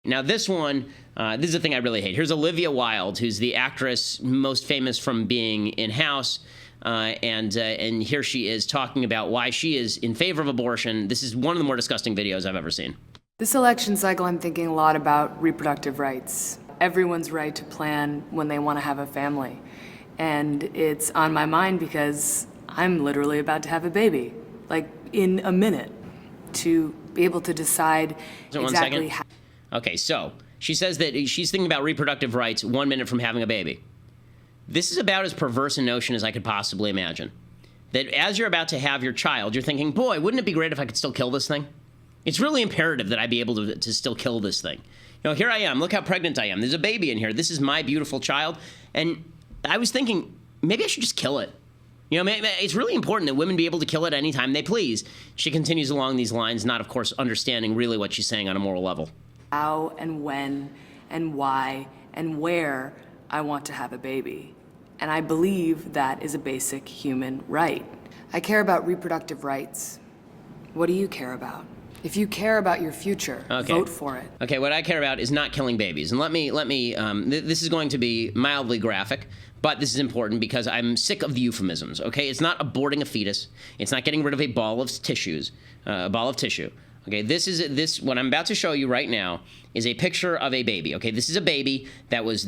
Now, this one, this is the thing I really hate. Here's Olivia Wilde, who's the actress most famous from being in House. And here she is talking about why she is in favor of abortion. This is one of the more disgusting videos I've ever seen. This election cycle, I'm thinking a lot about reproductive rights. Everyone's right to plan when they want to have a family. And it's on my mind because I'm literally about to have a baby, like in a minute, to be able to decide exactly how. Okay, so she says that she's thinking about reproductive rights 1 minute from having a baby. This is about as perverse a notion as I could possibly imagine. That as you're about to have your child, you're thinking, boy, wouldn't it be great if I could still kill this thing? It's really imperative that I be able to still kill this thing. You know, here I am. Look how pregnant I am. There's a baby in here. This is my beautiful child. And I was thinking, maybe I should just kill it. You know, it's really important that women be able to kill it anytime they please. She continues along these lines, not, of course, understanding really what she's saying on a moral level. How and when and why and where I want to have a baby. And I believe that is a basic human right. I care about reproductive rights. What do you care about? If you care about your future, vote for it. Okay, what I care about is not killing babies. And this is going to be mildly graphic, but this is important because I'm sick of the euphemisms, okay? It's not aborting a fetus. It's not getting rid of a ball of tissue. Okay, what I'm about to show you right now is a picture of a baby. Okay, this is a baby it was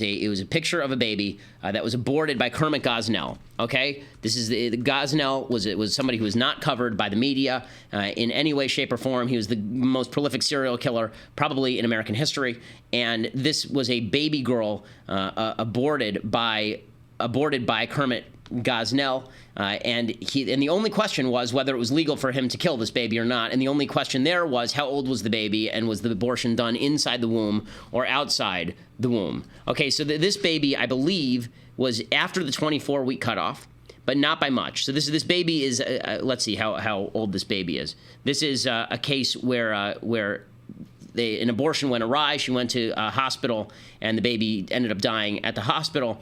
a picture of a baby that was aborted by Kermit Gosnell. Okay, this is the Gosnell was somebody who was not covered by the media in any way, shape, or form. He was the most prolific serial killer probably in American history, and this was a baby girl aborted by Kermit Gosnell, and the only question was whether it was legal for him to kill this baby or not, and the only question there was how old was the baby, and was the abortion done inside the womb or outside the womb. Okay, so this baby, I believe, was after the 24-week cutoff, but not by much. So this baby is, let's see how old this baby is. This is a case where an abortion went awry. She went to a hospital, and the baby ended up dying at the hospital.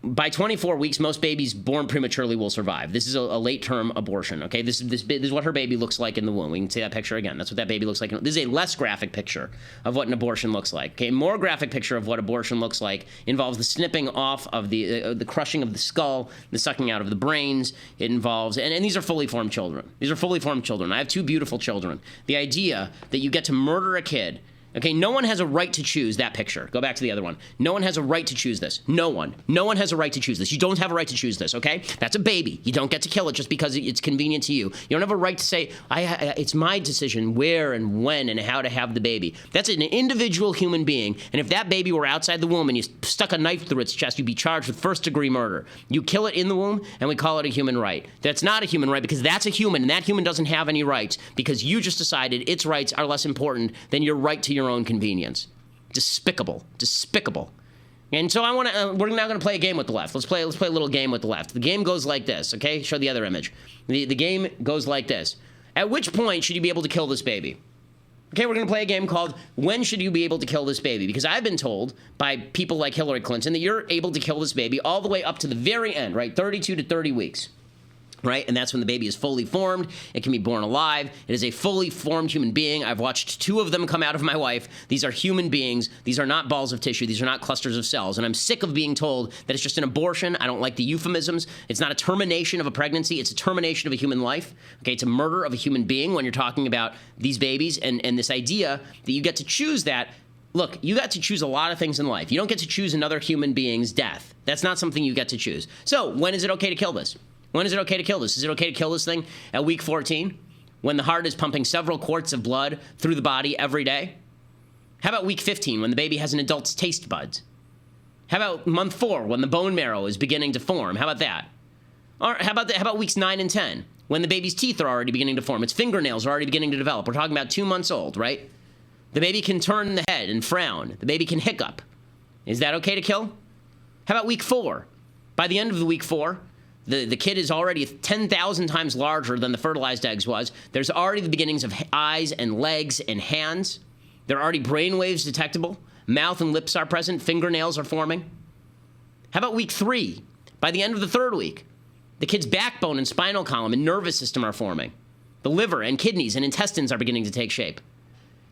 By 24 weeks, most babies born prematurely will survive. This is a late-term abortion, okay? This is what her baby looks like in the womb. We can see that picture again. That's what that baby looks like. This is a less graphic picture of what an abortion looks like, okay? A more graphic picture of what abortion looks like involves the snipping off of the crushing of the skull, the sucking out of the brains. It involves, and these are fully formed children. These are fully formed children. I have 2 beautiful children. The idea that you get to murder a kid. Okay, no one has a right to choose that picture. Go back to the other one. No one has a right to choose this. No one. No one has a right to choose this. You don't have a right to choose this, okay? That's a baby. You don't get to kill it just because it's convenient to you. You don't have a right to say, it's my decision where and when and how to have the baby. That's an individual human being, and if that baby were outside the womb and you stuck a knife through its chest, you'd be charged with first-degree murder. You kill it in the womb, and we call it a human right. That's not a human right because that's a human, and that human doesn't have any rights because you just decided its rights are less important than your right to your own convenience. Despicable. Despicable. And so we're now going to play a game with the left. Let's play a little game with the left. The game goes like this, okay? Show the other image. The game goes like this. At which point should you be able to kill this baby? Okay, we're going to play a game called When Should You Be Able to Kill This Baby? Because I've been told by people like Hillary Clinton that you're able to kill this baby all the way up to the very end, right? 32 to 30 weeks. Right? And that's when the baby is fully formed. It can be born alive. It is a fully formed human being. I've watched 2 of them come out of my wife. These are human beings. These are not balls of tissue. These are not clusters of cells. And I'm sick of being told that it's just an abortion. I don't like the euphemisms. It's not a termination of a pregnancy. It's a termination of a human life. Okay, it's a murder of a human being when you're talking about these babies and this idea that you get to choose that. Look, you got to choose a lot of things in life. You don't get to choose another human being's death. That's not something you get to choose. So when is it okay to kill this? When is it okay to kill this? Is it okay to kill this thing at week 14 when the heart is pumping several quarts of blood through the body every day? How about week 15 when the baby has an adult's taste buds? How about month 4 when the bone marrow is beginning to form? How about that? Or how about weeks 9 and 10 when the baby's teeth are already beginning to form? Its fingernails are already beginning to develop. We're talking about 2 months old, right? The baby can turn the head and frown. The baby can hiccup. Is that okay to kill? How about week 4? By the end of the week 4, the kid is already 10,000 times larger than the fertilized eggs was. There's already the beginnings of eyes and legs and hands. There are already brain waves detectable. Mouth and lips are present. Fingernails are forming. How about week 3? By the end of the 3rd week, the kid's backbone and spinal column and nervous system are forming. The liver and kidneys and intestines are beginning to take shape.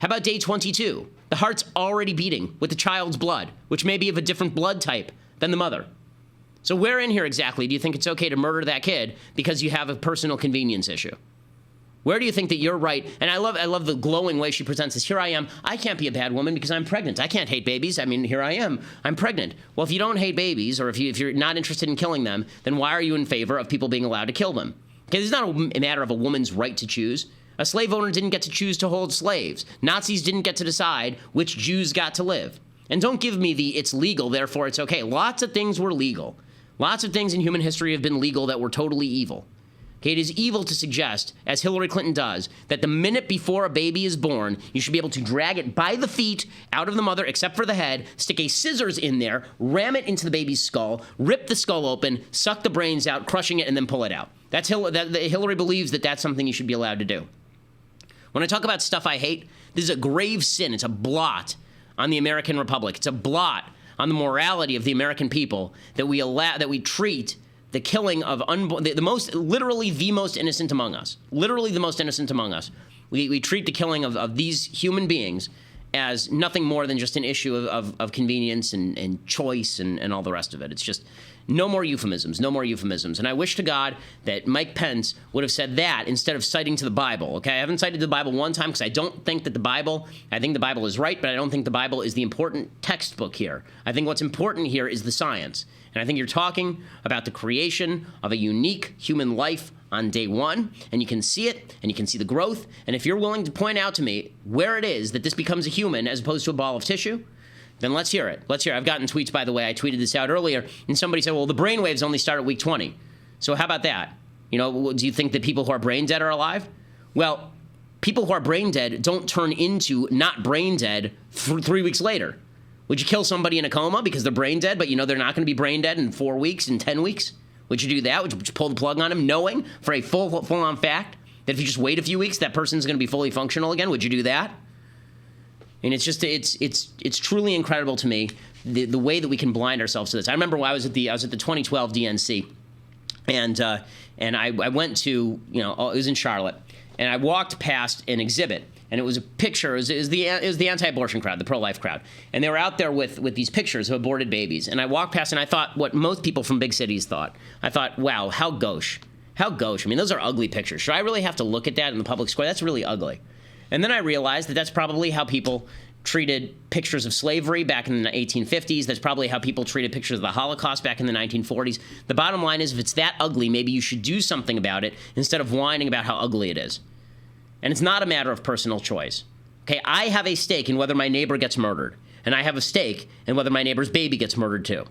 How about day 22? The heart's already beating with the child's blood, which may be of a different blood type than the mother. So where in here exactly do you think it's okay to murder that kid because you have a personal convenience issue? Where do you think that you're right? And I love the glowing way she presents this. Here I am. I can't be a bad woman because I'm pregnant. I can't hate babies. I mean, here I am. I'm pregnant. Well, if you don't hate babies, or if you're not interested in killing them, then why are you in favor of people being allowed to kill them? Because it's not a matter of a woman's right to choose. A slave owner didn't get to choose to hold slaves. Nazis didn't get to decide which Jews got to live. And don't give me the it's legal, therefore it's okay. Lots of things were legal. Lots of things in human history have been legal that were totally evil. Okay, it is evil to suggest, as Hillary Clinton does, that the minute before a baby is born, you should be able to drag it by the feet out of the mother, except for the head, stick a scissors in there, ram it into the baby's skull, rip the skull open, suck the brains out, crushing it, and then pull it out. Hillary believes that that's something you should be allowed to do. When I talk about stuff I hate, this is a grave sin. It's a blot on the American Republic. It's a blot on the morality of the American people that we treat the killing of literally the most innocent among us. Literally the most innocent among us. We treat the killing of these human beings as nothing more than just an issue of convenience and choice and all the rest of it. It's just no more euphemisms, no more euphemisms. And I wish to God that Mike Pence would have said that instead of citing to the Bible, okay? I haven't cited the Bible one time because I don't think that I think the Bible is right, but I don't think the Bible is the important textbook here. I think what's important here is the science. And I think you're talking about the creation of a unique human life on day one, and you can see it, and you can see the growth, and if you're willing to point out to me where it is that this becomes a human as opposed to a ball of tissue, then let's hear it. Let's hear it. I've gotten tweets, by the way. I tweeted this out earlier, and somebody said, well, the brainwaves only start at week 20. So how about that? You know, do you think that people who are brain dead are alive? Well, people who are brain dead don't turn into not brain dead 3 weeks later. Would you kill somebody in a coma because they're brain dead, but you know they're not going to be brain dead in 4 weeks, in 10 weeks? Would you do that? Would you pull the plug on them, knowing for a full-on fact that if you just wait a few weeks, that person's going to be fully functional again? Would you do that? And it's just it's truly incredible to me the way that we can blind ourselves to this. I remember when I was at the 2012 DNC, and I went to, you know, it was in Charlotte, and I walked past an exhibit, and it was a picture. It was the anti-abortion crowd, the pro-life crowd, and they were out there with these pictures of aborted babies. And I walked past, and I thought what most people from big cities thought. I thought, wow, how gauche, how gauche. I mean, those are ugly pictures. Should I really have to look at that in the public square? That's really ugly. And then I realized that that's probably how people treated pictures of slavery back in the 1850s. That's probably how people treated pictures of the Holocaust back in the 1940s. The bottom line is, if it's that ugly, maybe you should do something about it instead of whining about how ugly it is. And it's not a matter of personal choice. Okay, I have a stake in whether my neighbor gets murdered, and I have a stake in whether my neighbor's baby gets murdered too.